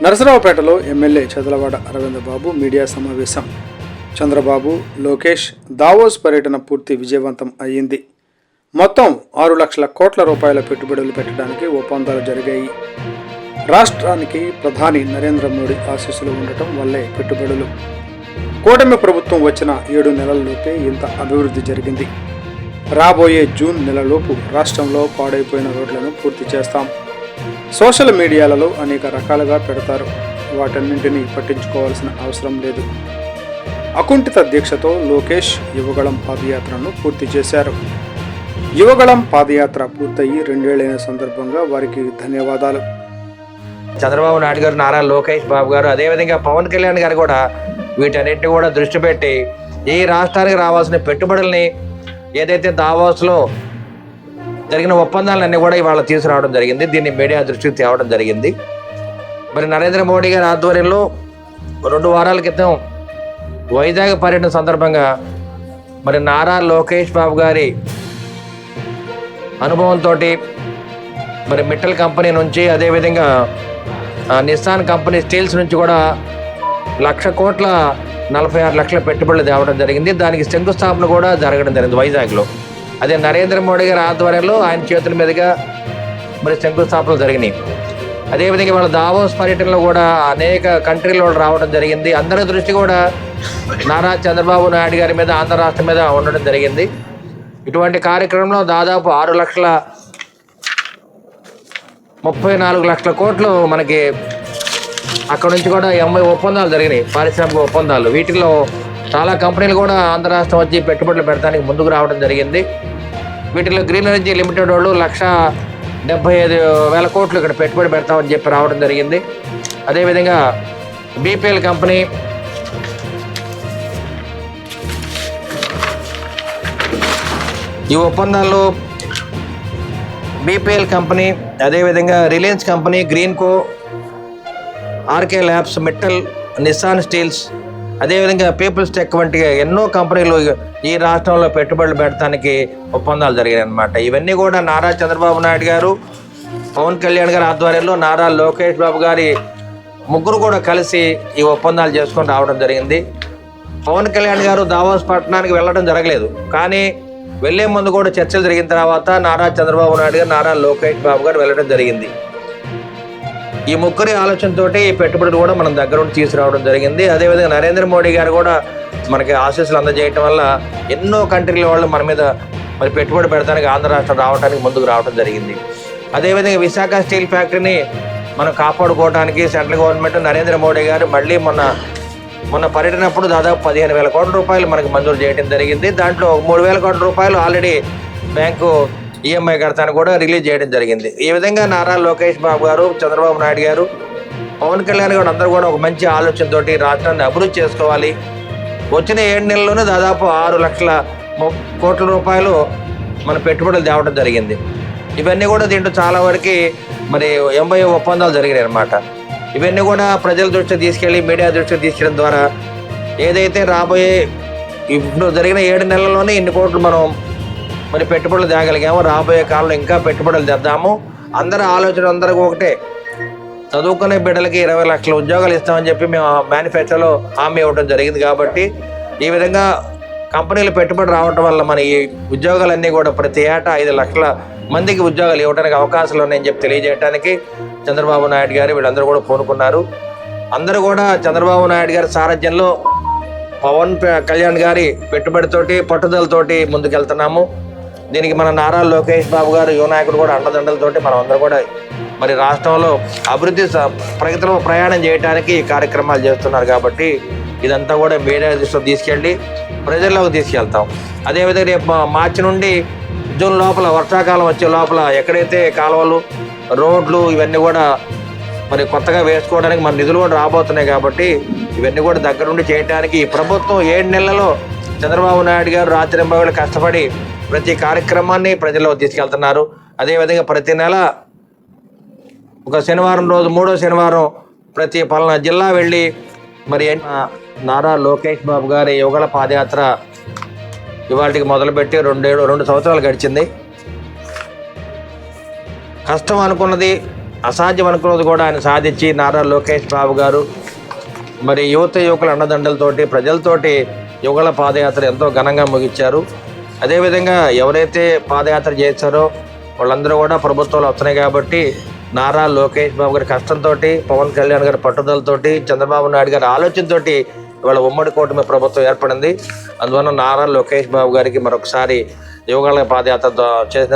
నరసరావుపేటలో MLA Chadalavada Arvind బాబు media సమావేశం. Chandrababu, Lokesh Davos పర్యటన పూర్తి విజయవంతం అయ్యింది. మొత్తం 6 లక్షల కోట్ల రూపాయల పెట్టుబడులు పెట్టడానికి ఒప్పందాలు జరిగాయి. రాష్ట్రానికి ప్రధాని నరేంద్ర మోడీ ఆశీస్సులు ఉండటం వల్లే పెట్టుబడులు. కూటమి ప్రభుత్వం వచ్చిన 7 నెలల్లోపే ఇంత అభివృద్ధి జరిగింది. రాబోయే జూన్ నెలలోపు రాష్ట్రంలో పాడైపోయిన రోడ్లను పూర్తి చేస్తాం. సోషల్ మీడియాలలో అనేక రకాలుగా పెడతారు. వాటన్నింటినీ పట్టించుకోవాల్సిన అవసరం లేదు. అకుంఠిత దీక్షతో లోకేష్ యువగళం పాదయాత్రను పూర్తి చేశారు. యువగళం పాదయాత్ర పూర్తయి 2 ఏళ్లైన సందర్భంగా వారికి ధన్యవాదాలు. చంద్రబాబు నాయుడు గారు, నారా లోకేష్ బాబు గారు, అదేవిధంగా పవన్ కళ్యాణ్ గారు కూడా వీటన్నిటిని కూడా దృష్టి పెట్టి ఈ రాష్ట్రానికి రావాల్సిన పెట్టుబడుల్ని ఏదైతే దావోస్లో జరిగిన ఒప్పందాలన్నీ కూడా ఇవాళ తీసుకురావడం జరిగింది. దీన్ని మీడియా దృష్టికి తేవడం జరిగింది. మరి నరేంద్ర మోడీ గారి ఆధ్వర్యంలో 2 వారాల క్రితం వైజాగ్ పర్యటన సందర్భంగా మరి నారా లోకేష్ బాబు గారి అనుభవంతో మరి మిట్టల్ కంపెనీ నుంచి, అదేవిధంగా నిస్సాన్ కంపెనీ స్టీల్స్ నుంచి కూడా 1,46 లక్షల పెట్టుబడులు తేవడం జరిగింది. దానికి శంకుస్థాపన కూడా జరగడం జరిగింది వైజాగ్లో. అదే నరేంద్ర మోడీ గారి ఆధ్వర్యంలో ఆయన చేతుల మీదుగా మరి శంకుస్థాపనలు జరిగినాయి. అదేవిధంగా వాళ్ళ దావోస్ పర్యటనలో కూడా అనేక కంట్రీలో రావడం జరిగింది. అందరి దృష్టి కూడా నారా చంద్రబాబు నాయుడు గారి మీద, ఆంధ్ర రాష్ట్రం మీద ఉండడం జరిగింది. ఇటువంటి కార్యక్రమంలో దాదాపు 6,34 లక్షల కోట్లు మనకి అక్కడ నుంచి కూడా 80 ఒప్పందాలు జరిగినాయి, పారిశ్రామిక ఒప్పందాలు. వీటిల్లో చాలా కంపెనీలు కూడా ఆంధ్ర రాష్ట్రం వచ్చి పెట్టుబడులు పెడతానికి ముందుకు రావడం జరిగింది. వీటిలో గ్రీన్ ఎనర్జీ లిమిటెడ్ వాళ్ళు 1,75,000 కోట్లు ఇక్కడ పెట్టుబడి పెడతామని చెప్పి రావడం జరిగింది. అదేవిధంగా బీపీఎల్ కంపెనీ, ఈ ఒప్పందాల్లో బీపీఎల్ కంపెనీ, అదేవిధంగా Reliance company, Greenko, RK Labs, Mittal, Nissan steels, అదేవిధంగా పీపుల్స్ టెక్ వంటి ఎన్నో కంపెనీలు ఈ రాష్ట్రంలో పెట్టుబడులు పెట్టడానికి ఒప్పందాలు జరిగాయి అన్నమాట. ఇవన్నీ కూడా నారా చంద్రబాబు నాయుడు గారు, పవన్ కళ్యాణ్ గారి ఆధ్వర్యంలో నారా లోకేష్ బాబు గారి ముగ్గురు కూడా కలిసి ఈ ఒప్పందాలు చేసుకొని రావడం జరిగింది. పవన్ కళ్యాణ్ గారు దావోస్ పట్టణానికి వెళ్ళడం జరగలేదు, కానీ వెళ్లే ముందు కూడా చర్చలు జరిగిన తర్వాత నారా చంద్రబాబు నాయుడు గారు, నారా లోకేష్ బాబు గారు వెళ్ళడం జరిగింది. ఈ ముగ్గురి ఆలోచనతోటి ఈ పెట్టుబడులు కూడా మనం దగ్గర ఉండి తీసుకురావడం జరిగింది. అదేవిధంగా నరేంద్ర మోడీ గారు కూడా మనకి ఆశీస్సులు అందజేయటం వల్ల ఎన్నో కంట్రీల వాళ్ళు మన మీద మరి పెట్టుబడి పెడతానికి ఆంధ్ర రాష్ట్రం రావడానికి ముందుకు రావడం జరిగింది. అదేవిధంగా విశాఖ స్టీల్ ఫ్యాక్టరీని మనం కాపాడుకోవడానికి సెంట్రల్ గవర్నమెంట్, నరేంద్ర మోడీ గారు మళ్ళీ మొన్న పర్యటనప్పుడు దాదాపు 15,000 కోట్ల రూపాయలు మనకి మంజూరు చేయడం జరిగింది. దాంట్లో 3,000 కోట్ల రూపాయలు ఆల్రెడీ బ్యాంకు ఈఎంఐ కడతాను కూడా రిలీజ్ చేయడం జరిగింది. ఈ విధంగా నారా లోకేష్ బాబు గారు, చంద్రబాబు నాయుడు గారు, పవన్ కళ్యాణ్ గారు అందరూ కూడా ఒక మంచి ఆలోచనతోటి రాష్ట్రాన్ని అభివృద్ధి చేసుకోవాలి. వచ్చిన 7 నెలల్లోనే దాదాపు 6 లక్షల కోట్ల రూపాయలు మన పెట్టుబడులు తేవడం జరిగింది. ఇవన్నీ కూడా దీంట్లో చాలా వరకు మరి 80 ఒప్పందాలు జరిగినాయి అన్నమాట. ఇవన్నీ కూడా ప్రజల దృష్టికి తీసుకెళ్ళి, మీడియా దృష్టికి తీసుకెళ్ళడం ద్వారా ఏదైతే రాబోయే ఇప్పుడు జరిగిన 7 నెలల్లోనే ఇన్ని కోట్లు మనం మరి పెట్టుబడులు తేగలిగాము. రాబోయే కాలంలో ఇంకా పెట్టుబడులు తెద్దాము. అందరి ఆలోచన అందరికీ ఒకటే, చదువుకునే బిడ్డలకి 20 లక్షల ఉద్యోగాలు ఇస్తామని చెప్పి మేము మేనిఫెస్టోలో హామీ ఇవ్వడం జరిగింది. కాబట్టి ఈ విధంగా కంపెనీలు పెట్టుబడి రావడం వల్ల మన ఈ ఉద్యోగాలన్నీ కూడా ప్రతి ఏటా 5 లక్షల మందికి ఉద్యోగాలు ఇవ్వడానికి అవకాశాలు ఉన్నాయని చెప్పి తెలియజేయడానికి చంద్రబాబు నాయుడు గారు వీళ్ళందరూ కూడా పూనుకున్నారు. అందరూ కూడా చంద్రబాబు నాయుడు గారి సారథ్యంలో, పవన్ కళ్యాణ్ గారి పెట్టుబడితోటి, పట్టుదలతోటి ముందుకెళ్తున్నాము. దీనికి మన నారా లోకేష్ బాబు గారు, యువ నాయకుడు కూడా అండదండలతోటి మనం అందరూ కూడా మరి రాష్ట్రంలో అభివృద్ధి ప్రగతిలో ప్రయాణం చేయడానికి కార్యక్రమాలు చేస్తున్నారు. కాబట్టి ఇదంతా కూడా మీడియా దృష్టిలో తీసుకెళ్ళి ప్రజల్లోకి తీసుకెళ్తాం. అదేవిధంగా రేపు మార్చి నుండి జూన్ లోపల, వర్షాకాలం వచ్చే లోపల ఎక్కడైతే కాలువలు, రోడ్లు ఇవన్నీ కూడా మరి కొత్తగా వేసుకోవడానికి మన నిధులు కూడా రాబోతున్నాయి. కాబట్టి ఇవన్నీ కూడా దగ్గరుండి చేయడానికి ఈ ప్రభుత్వం 7 నెలలలో చంద్రబాబు నాయుడు గారు రాత్రింబగళ్ళు కష్టపడి ప్రతి కార్యక్రమాన్ని ప్రజల్లో తీసుకెళ్తున్నారు. అదేవిధంగా ప్రతి నెల ఒక శనివారం రోజు, 3వ శనివారం ప్రతి పలానా జిల్లా వెళ్ళి మరి నారా లోకేష్ బాబు గారి యువగళ పాదయాత్ర ఇవాళకి మొదలుపెట్టి 2 సంవత్సరాలు గడిచింది. కష్టం అనుకున్నది అసాధ్యం అనుకున్నది కూడా ఆయన సాధించి నారా లోకేష్ బాబు గారు మరి యువకుల అండదండలతోటి ప్రజలతోటి యుగళ పాదయాత్ర ఎంతో ఘనంగా ముగించారు. అదేవిధంగా ఎవరైతే పాదయాత్ర చేశారో వాళ్ళందరూ కూడా ప్రభుత్వాలు వస్తున్నాయి కాబట్టి నారా లోకేష్ బాబు గారి కష్టంతో, పవన్ కళ్యాణ్ గారి పట్టుదలతోటి, చంద్రబాబు నాయుడు గారి ఆలోచనతోటి ఇవాళ ఉమ్మడి కూటమి ప్రభుత్వం ఏర్పడింది. అందువల్ల నారా లోకేష్ బాబు గారికి మరొకసారి యువగళ పాదయాత్ర చేసిన